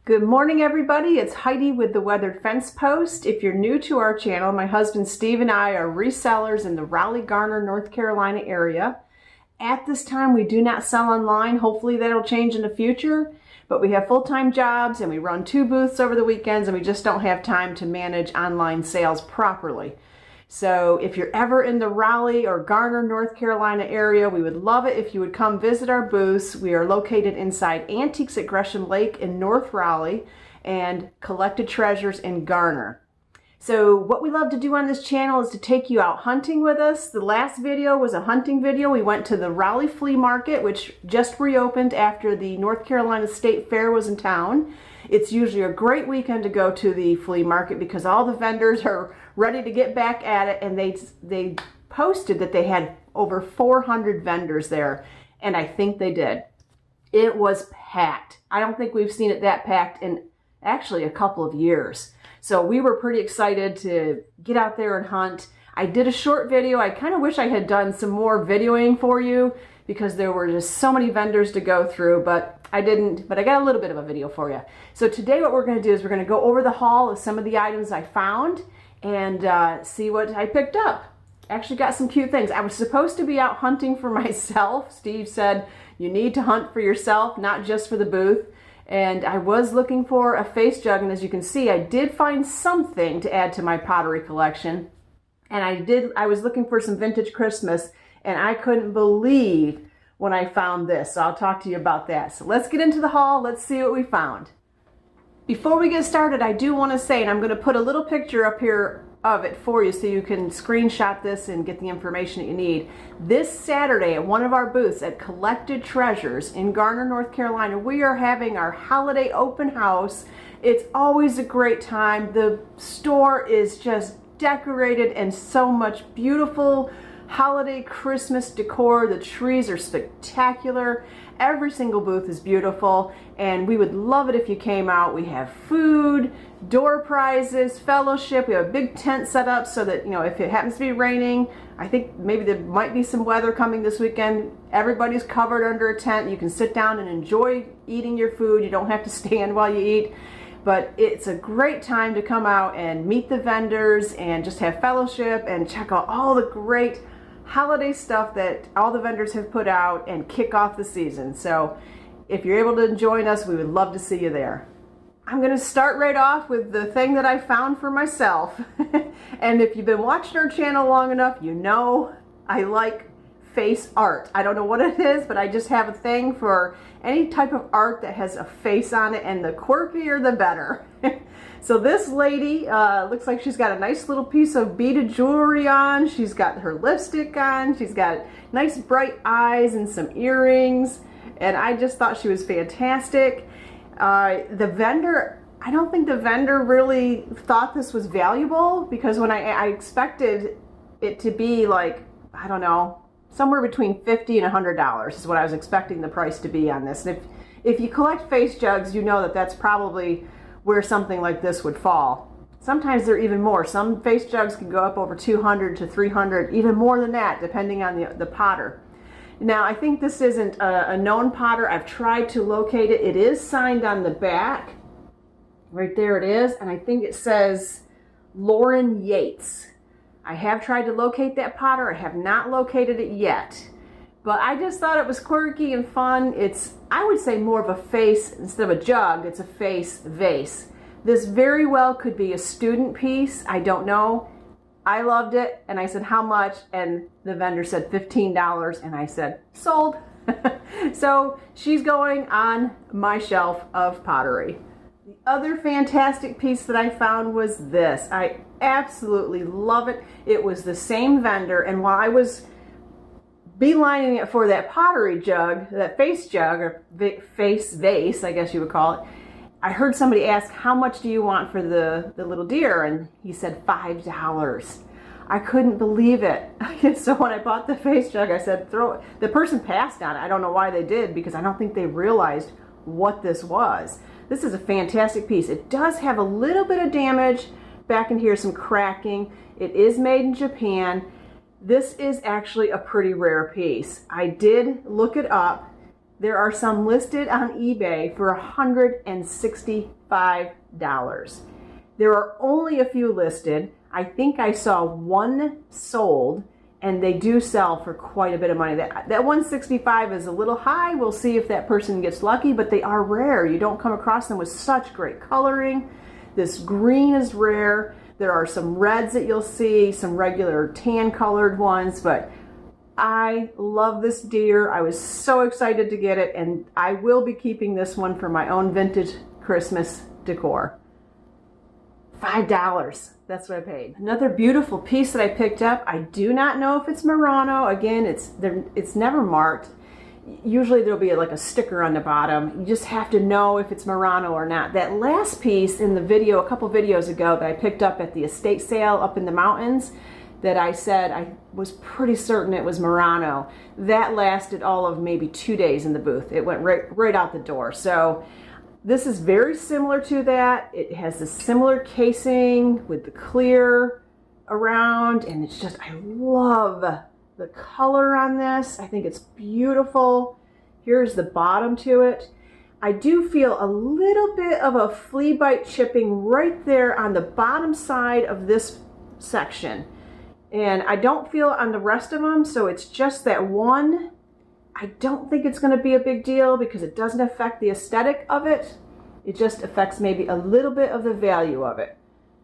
Good morning, everybody. It's Heidi with the Weathered Fence Post. If you're new to our channel, my husband Steve and I are resellers in the Raleigh, Garner, North Carolina area. At this time, we do not sell online. Hopefully that'll change in the future, but we have full-time jobs and we run 2 booths over the weekends and we just don't have time to manage online sales properly. So if you're ever in the Raleigh or Garner, North Carolina area, we would love it if you would come visit our booths. We are located inside Antiques at Gresham Lake in North Raleigh and Collected Treasures in Garner. So what we love to do on this channel is to take you out hunting with us. The last video was a hunting video. We went to the Raleigh Flea Market, which just reopened after the North Carolina State Fair was in town. It's usually a great weekend to go to the flea market because all the vendors are ready to get back at it, and they posted that they had over 400 vendors there, and I think they did. It was packed. I don't think we've seen it that packed in actually a couple of years. So we were pretty excited to get out there and hunt. I did a short video. I kind of wish I had done some more videoing for you because there were just so many vendors to go through, but I didn't, but I got a little bit of a video for you. So today what we're going to do is we're going to go over the haul of some of the items I found and see what I picked up. Actually got some cute things. I was supposed to be out hunting for myself. Steve said you need to hunt for yourself, not just for the booth. And I was looking for a face jug, and as you can see, I did find something to add to my pottery collection. And I was looking for some vintage Christmas, and I couldn't believe when I found this. So I'll talk to you about that. So let's get into the haul. Let's see what we found. Before we get started, I do want to say, and I'm going to put a little picture up here of it for you so you can screenshot this and get the information that you need. This Saturday at one of our booths at Collected Treasures in Garner, North Carolina, we are having our holiday open house. It's always a great time. The store is just decorated and so much beautiful holiday Christmas decor. The trees are spectacular. Every single booth is beautiful, and we would love it if you came out. We have food, door prizes, fellowship. We have a big tent set up so that, you know, if it happens to be raining, I think maybe there might be some weather coming this weekend, everybody's covered under a tent. You can sit down and enjoy eating your food. You don't have to stand while you eat. But it's a great time to come out and meet the vendors and just have fellowship and check out all the great holiday stuff that all the vendors have put out and kick off the season. So if you're able to join us, we would love to see you there. I'm going to start right off with the thing that I found for myself. And if you've been watching our channel long enough, you know I like face art. I don't know what it is, but I just have a thing for any type of art that has a face on it, and the quirkier the better. So this lady looks like she's got a nice little piece of beaded jewelry on. She's got her lipstick on. She's got nice bright eyes and some earrings, and I just thought she was fantastic. The vendor, I don't think the vendor really thought this was valuable, because when I expected it to be like, I don't know, somewhere between $50 and $100 is what I was expecting the price to be on this. And if you collect face jugs, you know that that's probably where something like this would fall. Sometimes they're even more. Some face jugs can go up over $200 to $300, even more than that, depending on the potter. Now, I think this isn't a known potter. I've tried to locate it. It is signed on the back. Right there it is. And I think it says Lauren Yates. I have tried to locate that potter. I have not located it yet. But I just thought it was quirky and fun. It's, I would say, more of a face, instead of a jug, it's a face vase. This very well could be a student piece. I don't know. I loved it, and I said, how much? And the vendor said $15, and I said, sold. So she's going on my shelf of pottery. The other fantastic piece that I found was this. I absolutely love it. It was the same vendor, and while I was beelining it for that pottery jug, that face jug, or face vase, I guess you would call it, I heard somebody ask, how much do you want for the little deer? And he said $5. I couldn't believe it. So when I bought the face jug, I said, throw it. The person passed on it. I don't know why they did, because I don't think they realized what this was. This is a fantastic piece. It does have a little bit of damage back in here, some cracking. It is made in Japan. This is actually a pretty rare piece. I did look it up. There are some listed on eBay for $165. There are only a few listed. I think I saw one sold, and they do sell for quite a bit of money. That $165 is a little high. We'll see if that person gets lucky, but they are rare. You don't come across them with such great coloring. This green is rare. There are some reds that you'll see, some regular tan colored ones, but I love this deer. I was so excited to get it, and I will be keeping this one for my own vintage Christmas decor. $5. That's what I paid. Another beautiful piece that I picked up. I do not know if it's Murano. Again, it's never marked. Usually there'll be like a sticker on the bottom. You just have to know if it's Murano or not. That last piece in the video, a couple videos ago, that I picked up at the estate sale up in the mountains, that I said I was pretty certain it was Murano. That lasted all of maybe 2 days in the booth. It went right out the door. So this is very similar to that. It has a similar casing with the clear around, and it's just, I love the color on this. I think it's beautiful. Here's the bottom to it. I do feel a little bit of a flea bite chipping right there on the bottom side of this section. And I don't feel on the rest of them, so it's just that one. I don't think it's going to be a big deal because it doesn't affect the aesthetic of it. It just affects maybe a little bit of the value of it.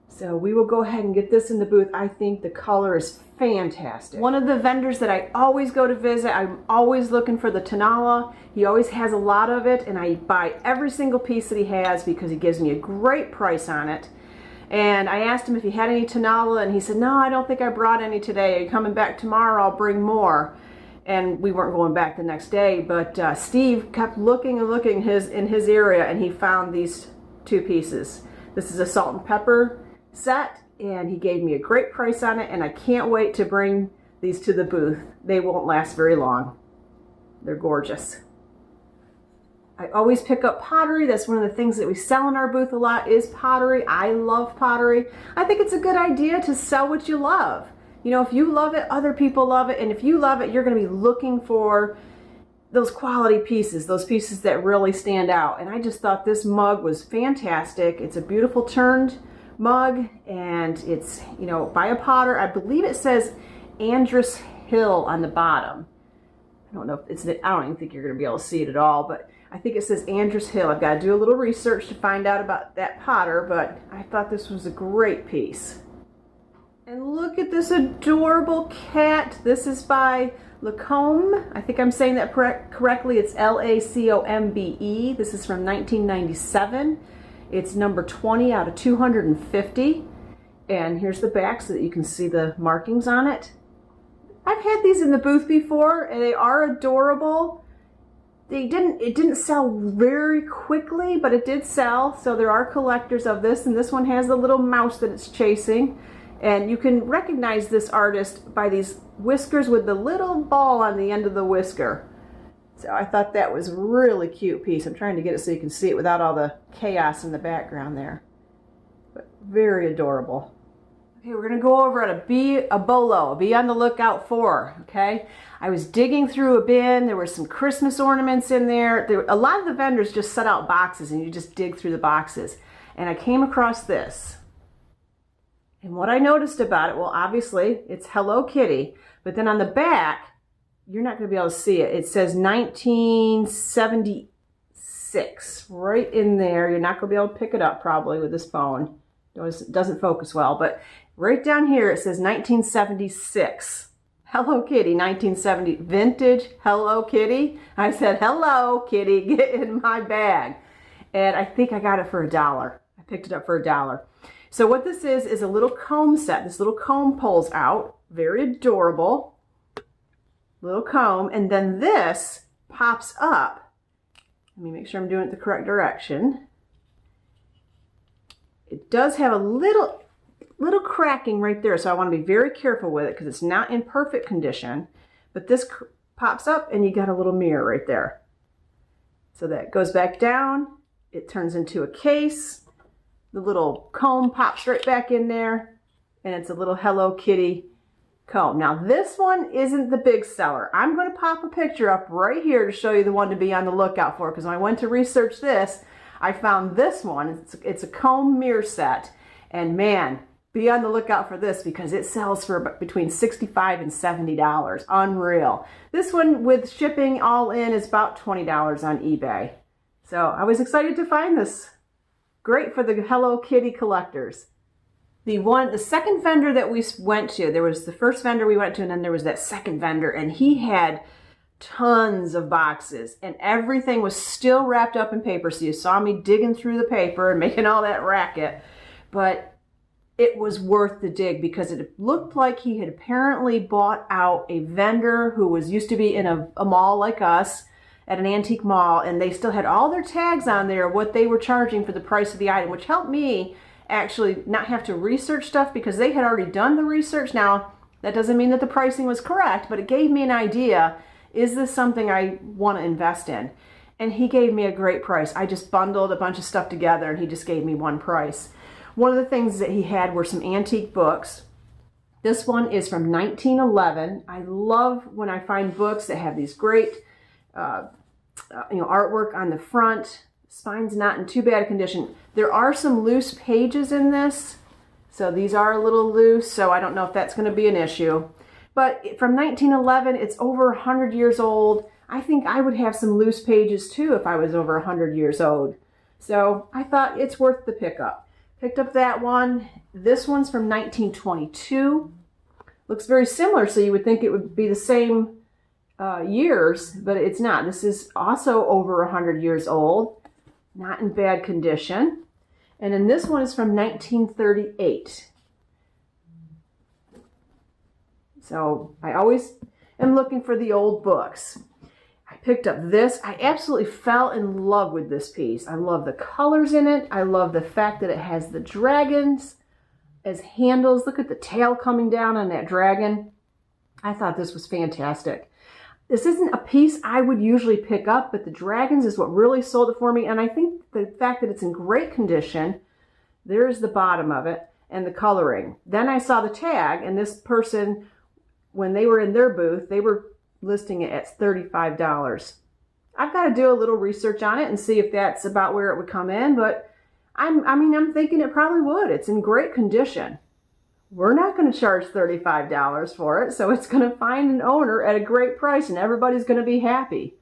So we will go ahead and get this in the booth. I think the color is fantastic. One of the vendors that I always go to visit, I'm always looking for the Tanala. He always has a lot of it, and I buy every single piece that he has because he gives me a great price on it. And I asked him if he had any Tanala, and he said, no, I don't think I brought any today. Are you coming back tomorrow? I'll bring more. And we weren't going back the next day, but Steve kept looking and looking in his area, and he found these two pieces. This is a salt and pepper set, and he gave me a great price on it, and I can't wait to bring these to the booth. They won't last very long. They're gorgeous. I always pick up pottery. That's one of the things that we sell in our booth a lot is pottery. I love pottery. I think it's a good idea to sell what you love. You know, if you love it, other people love it. And if you love it, you're going to be looking for those quality pieces, those pieces that really stand out. And I just thought this mug was fantastic. It's a beautiful turned mug, and it's, you know, by a potter. I believe it says Andrus Hill on the bottom. I don't know if it's, I don't even think you're going to be able to see it at all, but I think it says Andrus Hill. I've got to do a little research to find out about that potter, but I thought this was a great piece. And look at this adorable cat. This is by Lacombe. I think I'm saying that correctly. It's Lacombe. This is from 1997. It's number 20 out of 250. And here's the back so that you can see the markings on it. I've had these in the booth before, and they are adorable. It didn't sell very quickly, but it did sell. So there are collectors of this, and this one has the little mouse that it's chasing. And you can recognize this artist by these whiskers with the little ball on the end of the whisker. So I thought that was a really cute piece. I'm trying to get it so you can see it without all the chaos in the background there. But very adorable. Okay, we're going to go over at a BOLO. Be on the lookout for, okay? I was digging through a bin. There were some Christmas ornaments in there. A lot of the vendors just set out boxes, and you just dig through the boxes. And I came across this. And what I noticed about it, well, obviously, it's Hello Kitty. But then on the back, you're not going to be able to see it. It says 1976 right in there. You're not going to be able to pick it up probably with this phone. It doesn't focus well. But right down here, it says 1976. Hello Kitty, 1970. Vintage Hello Kitty. I said, hello Kitty, get in my bag. And I think I got it for $1. I picked it up for $1. So what this is a little comb set. This little comb pulls out. Very adorable. Little comb. And then this pops up. Let me make sure I'm doing it the correct direction. It does have a little cracking right there, so I want to be very careful with it because it's not in perfect condition. But this pops up, and you got a little mirror right there. So that goes back down. It turns into a case. The little comb pops right back in there, and it's a little Hello Kitty comb. Now this one isn't the big seller. I'm going to pop a picture up right here to show you the one to be on the lookout for, because when I went to research this, I found this one. It's a comb mirror set, and man, be on the lookout for this because it sells for between $65 and $70. Unreal. This one with shipping all in is about $20 on eBay. So I was excited to find this. Great for the Hello Kitty collectors. The second vendor that we went to, there was the first vendor we went to, and then there was that second vendor, and he had tons of boxes, and everything was still wrapped up in paper. So you saw me digging through the paper and making all that racket, but it was worth the dig because it looked like he had apparently bought out a vendor who used to be in a mall like us, at an antique mall, and they still had all their tags on there, what they were charging for the price of the item, which helped me actually not have to research stuff because they had already done the research. Now, that doesn't mean that the pricing was correct, but it gave me an idea. Is this something I want to invest in? And he gave me a great price. I just bundled a bunch of stuff together and he just gave me one price. One of the things that he had were some antique books. This one is from 1911. I love when I find books that have these great artwork on the front. Spine's not in too bad a condition. There are some loose pages in this, so these are a little loose, so I don't know if that's going to be an issue. But from 1911, it's over 100 years old. I think I would have some loose pages too if I was over 100 years old. So I thought it's worth the pickup. Picked up that one. This one's from 1922. Looks very similar, so you would think it would be the same years, but it's not. This is also over 100 years old. Not in bad condition. And then this one is from 1938. So I always am looking for the old books. I picked up this. I absolutely fell in love with this piece. I love the colors in it. I love the fact that it has the dragons as handles. Look at the tail coming down on that dragon. I thought this was fantastic. This isn't a piece I would usually pick up, but the dragons is what really sold it for me. And I think the fact that it's in great condition, there's the bottom of it, and the coloring. Then I saw the tag, and this person, when they were in their booth, they were listing it at $35. I've got to do a little research on it and see if that's about where it would come in, but I'm thinking it probably would. It's in great condition. We're not going to charge $35 for it, so it's going to find an owner at a great price and everybody's going to be happy.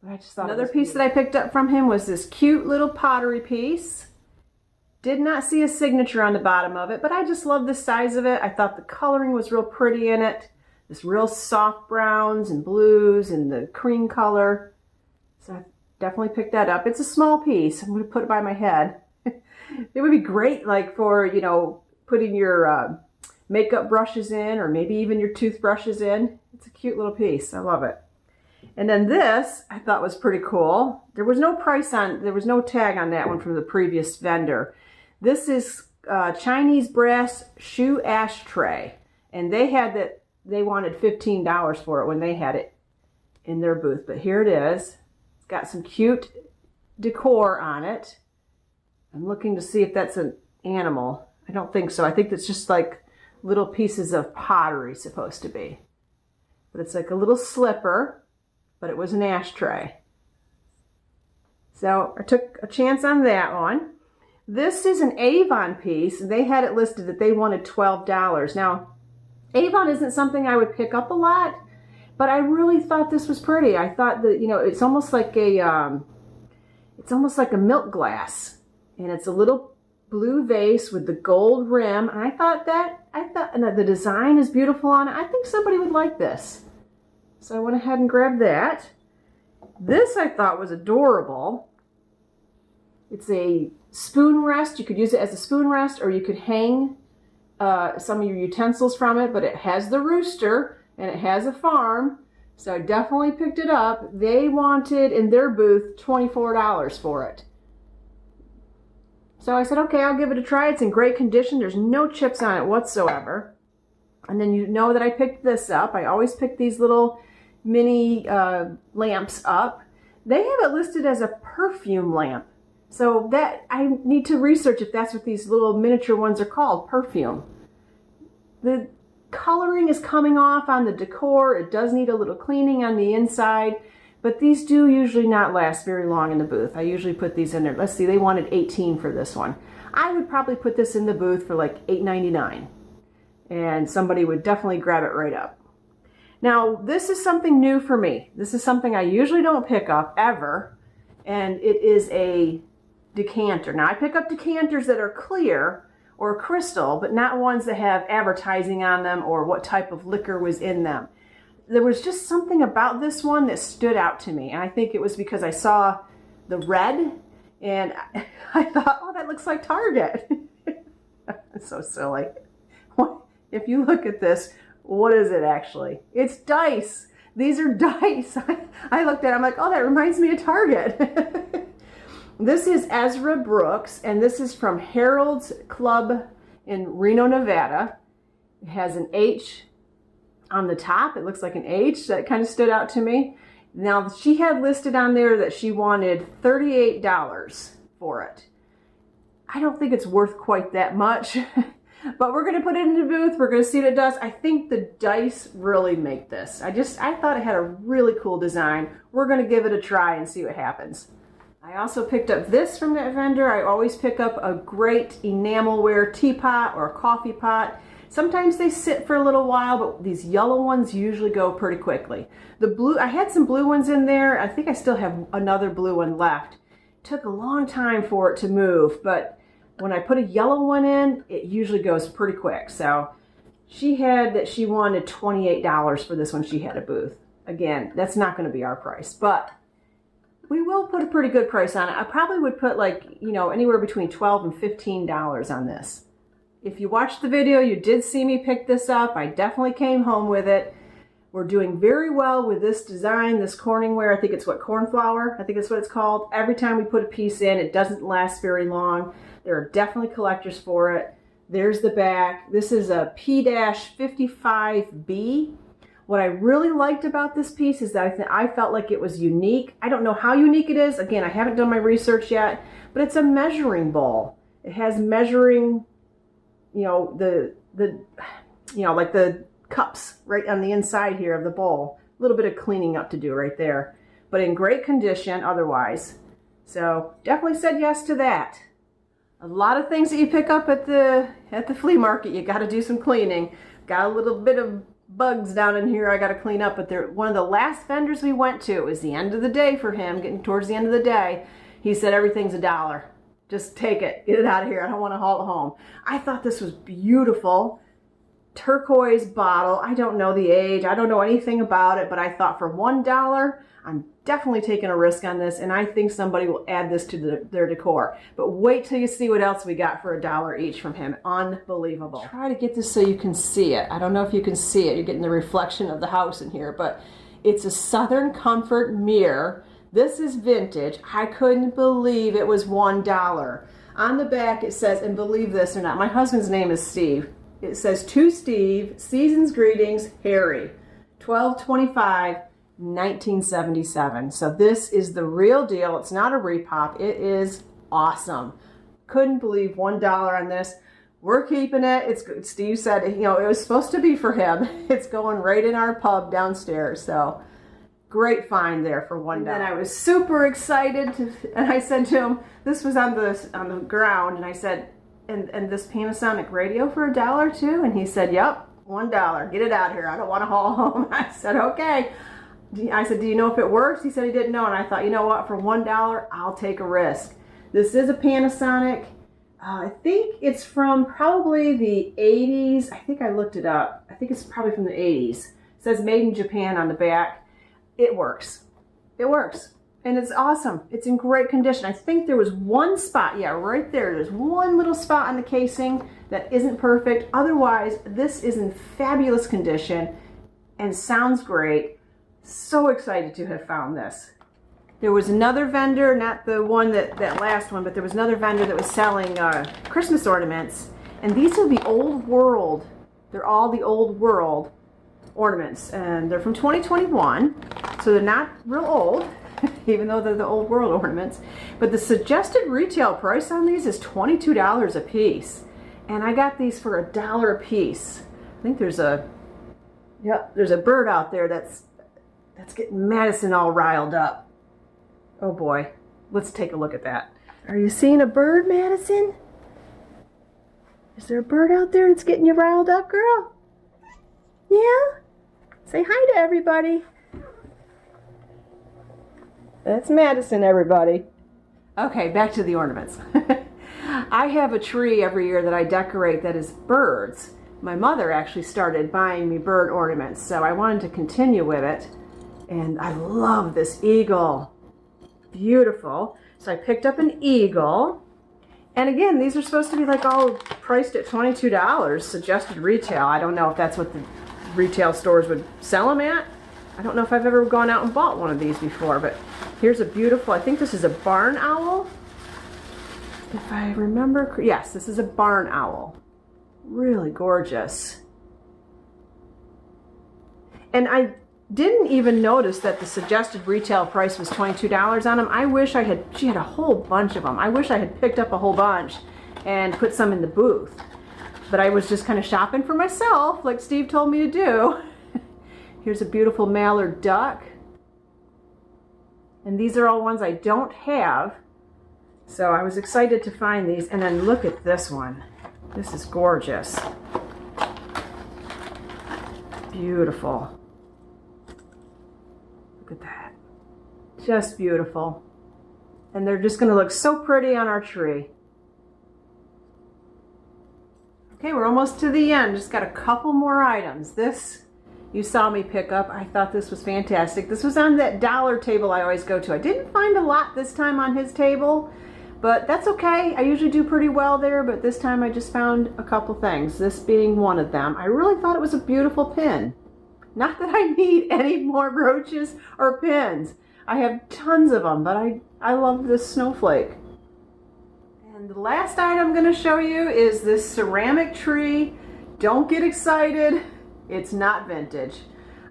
But I just thought another piece that I picked up from him was this cute little pottery piece. Did not see a signature on the bottom of it, but I just love the size of it. I thought the coloring was real pretty in it. This real soft browns and blues and the cream color. So I definitely picked that up. It's a small piece. I'm going to put it by my head. It would be great like for, putting your makeup brushes in, or maybe even your toothbrushes in. It's a cute little piece. I love it. And then this I thought was pretty cool. There was no tag on that one from the previous vendor. This is Chinese brass shoe ashtray. And they had that. They wanted $15 for it when they had it in their booth. But here it is. It's got some cute decor on it. I'm looking to see if that's an animal. I don't think so. I think it's just like little pieces of pottery supposed to be. But it's like a little slipper, but it was an ashtray. So I took a chance on that one. This is an Avon piece. They had it listed that they wanted $12. Now, Avon isn't something I would pick up a lot, but I really thought this was pretty. I thought that, it's almost like a milk glass, and it's a little blue vase with the gold rim. And I thought and the design is beautiful on it. I think somebody would like this. So I went ahead and grabbed that. This I thought was adorable. It's a spoon rest. You could use it as a spoon rest, or you could hang some of your utensils from it, but it has the rooster and it has a farm, so I definitely picked it up. They wanted in their booth $24 for it. So I said, okay, I'll give it a try. It's in great condition. There's no chips on it whatsoever. And then you know that I picked this up. I always pick these little mini lamps up. They have it listed as a perfume lamp. So that I need to research if that's what these little miniature ones are called, perfume. The coloring is coming off on the decor. It does need a little cleaning on the inside, but these do usually not last very long in the booth. I usually put these in there. Let's see, they wanted $18 for this one. I would probably put this in the booth for like $8.99, and somebody would definitely grab it right up. Now, this is something new for me. This is something I usually don't pick up ever, and it is a decanter. Now, I pick up decanters that are clear or crystal, but not ones that have advertising on them or what type of liquor was in them. There was just something about this one that stood out to me, and I think it was because I saw the red, and I thought, oh, that looks like Target. It's so silly. If you look at this, what is it actually? It's dice. These are dice. I looked at it, I'm like, oh, that reminds me of Target. This is Ezra Brooks, and this is from Harold's Club in Reno, Nevada. It has an H on the top. It looks like an H. That kind of stood out to me. Now, she had listed on there that she wanted $38 for it. I don't think it's worth quite that much, but we're going to put it in the booth. We're going to see what it does. I think the dice really make this. I thought it had a really cool design. We're going to give it a try and see what happens. I also picked up this from that vendor. I always pick up a great enamelware teapot or a coffee pot. Sometimes they sit for a little while, but these yellow ones usually go pretty quickly. The blue, I had some blue ones in there. I think I still have another blue one left. It took a long time for it to move, but when I put a yellow one in, it usually goes pretty quick. So she had that she wanted $28 for this one. She had a booth. Again, that's not going to be our price, but we will put a pretty good price on it. I probably would put like, you know, anywhere between $12 and $15 on this. If you watched the video, you did see me pick this up. I definitely came home with it. We're doing very well with this design, this Corningware. I think it's what, cornflower? I think that's what it's called. Every time we put a piece in, it doesn't last very long. There are definitely collectors for it. There's the back. This is a P-55B. What I really liked about this piece is that I felt like it was unique. I don't know how unique it is. Again, I haven't done my research yet, but it's a measuring bowl. It has measuring, you know, like the cups right on the inside here of the bowl. A little bit of cleaning up to do right there, but in great condition otherwise. So definitely said yes to that. A lot of things that you pick up at the flea market, you got to do some cleaning. Got a little bit of bugs down in here I got to clean up, but they're one of the last vendors we went to. It was the end of the day for him, getting towards the end of the day. He said everything's $1. Just take it, get it out of here. I don't want to haul it home. I thought this was beautiful. Turquoise bottle. I don't know the age. I don't know anything about it, but I thought for $1, I'm definitely taking a risk on this, and I think somebody will add this to their decor. But wait till you see what else we got for $1 each from him. Unbelievable. Try to get this so you can see it. I don't know if you can see it. You're getting the reflection of the house in here, but it's a Southern Comfort mirror. This is vintage. I couldn't believe it was $1. On the back it says, and believe this or not, my husband's name is Steve. It says, to Steve, season's greetings, Harry, 12/25, 1977. So this is the real deal. It's not a repop. It is awesome. Couldn't believe $1 on this. We're keeping it. It's good. Steve said, you know, it was supposed to be for him. It's going right in our pub downstairs. So great find there for $1. And then I was super excited and I said to him, this was on the ground, and I said, and this Panasonic radio for $1 too? And he said, yep, $1. Get it out here. I don't want to haul home. I said, okay. I said, do you know if it works? He said he didn't know, and I thought, you know what, for $1, I'll take a risk. This is a Panasonic. I think it's from probably the 80s. I think I looked it up. I think it's probably from the 80s. It says made in Japan on the back. It works. It works. And it's awesome. It's in great condition. I think there was one spot, yeah, right there. There's one little spot on the casing that isn't perfect. Otherwise, this is in fabulous condition and sounds great. So excited to have found this. There was another vendor, not the one that last one, but there was another vendor that was selling Christmas ornaments. And these are the old world. They're all the old world ornaments. And they're from 2021. So they're not real old, even though they're the old world ornaments. But the suggested retail price on these is $22 a piece. And I got these for $1 a piece. think there's a bird out there that's getting Madison all riled up. Oh boy, let's take a look at that. Are you seeing a bird, Madison? Is there a bird out there that's getting you riled up, girl? Yeah? Say hi to everybody. That's Madison, everybody. Okay, back to the ornaments. I have a tree every year that I decorate that is birds. My mother actually started buying me bird ornaments, so I wanted to continue with it. And I love this eagle. Beautiful. So I picked up an eagle. And again, these are supposed to be like all priced at $22, suggested retail. I don't know if that's what the retail stores would sell them at. I don't know if I've ever gone out and bought one of these before, but here's a beautiful, I think this is a barn owl. If I remember, yes, this is a barn owl. Really gorgeous. And I didn't even notice that the suggested retail price was $22 on them. I wish she had a whole bunch of them. I wish I had picked up a whole bunch and put some in the booth. But I was just kind of shopping for myself, like Steve told me to do. Here's a beautiful mallard duck. And these are all ones I don't have. So I was excited to find these. And then look at this one. This is gorgeous. Beautiful. Look at that. Just beautiful. And they're just going to look so pretty on our tree. Okay, we're almost to the end. Just got a couple more items. This you saw me pick up. I thought this was fantastic. This was on that dollar table I always go to. I didn't find a lot this time on his table, but that's okay. I usually do pretty well there, but this time I just found a couple things, this being one of them. I really thought it was a beautiful pin. Not that I need any more brooches or pins. I have tons of them, but I love this snowflake. And the last item I'm going to show you is this ceramic tree. Don't get excited. It's not vintage.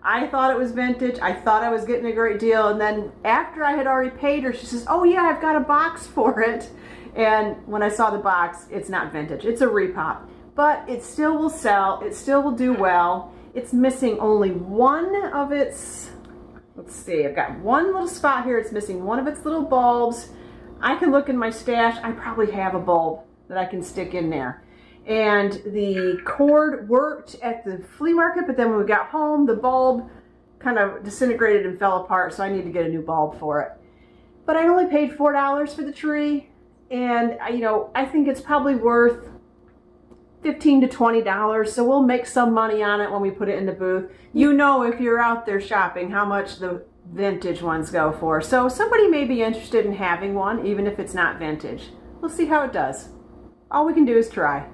I thought it was vintage. I thought I was getting a great deal. And then after I had already paid her, she says, oh yeah, I've got a box for it. And when I saw the box, it's not vintage. It's a repop. But it still will sell. It still will do well. It's missing only one of its, let's see, I've got one little spot here. It's missing one of its little bulbs. I can look in my stash. I probably have a bulb that I can stick in there. And the cord worked at the flea market, but then when we got home, the bulb kind of disintegrated and fell apart, so I need to get a new bulb for it. But I only paid $4 for the tree, and I think it's probably worth $15 to $20, so we'll make some money on it when we put it in the booth. You know, if you're out there shopping, how much the vintage ones go for. So somebody may be interested in having one, even if it's not vintage. We'll see how it does. All we can do is try.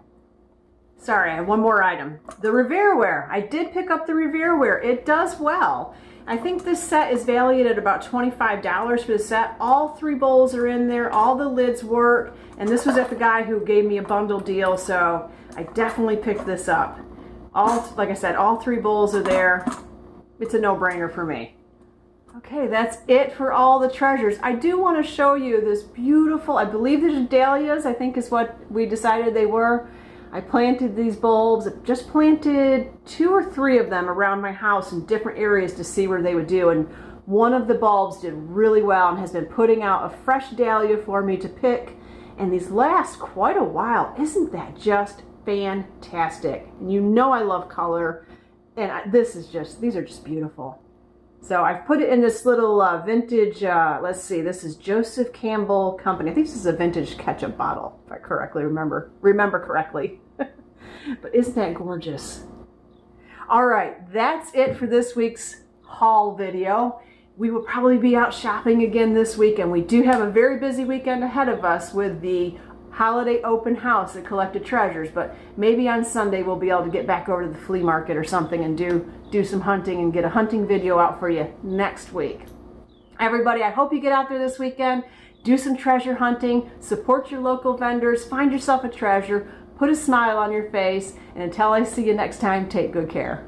Sorry, I have one more item. The Revereware. I did pick up the Revereware. It does well. I think this set is valued at about $25 for the set. All three bowls are in there. All the lids work. And this was at the guy who gave me a bundle deal, so I definitely picked this up. Like I said, all three bowls are there. It's a no-brainer for me. Okay, that's it for all the treasures. I do want to show you this beautiful, I believe these are dahlias, I think is what we decided they were. I planted these bulbs, just planted 2 or 3 of them around my house in different areas to see where they would do. And one of the bulbs did really well and has been putting out a fresh dahlia for me to pick. And these last quite a while. Isn't that just fantastic? And you know I love color. And these are just beautiful. So I've put it in this little vintage, let's see, this is Joseph Campbell Company. I think this is a vintage ketchup bottle, if I correctly remember correctly. But isn't that gorgeous? All right, that's it for this week's haul video. We will probably be out shopping again this weekend. We do have a very busy weekend ahead of us with the holiday open house at Collected Treasures, but maybe on Sunday we'll be able to get back over to the flea market or something and do some hunting and get a hunting video out for you next week. Everybody, I hope you get out there this weekend, do some treasure hunting, support your local vendors, find yourself a treasure, put a smile on your face, and until I see you next time, take good care.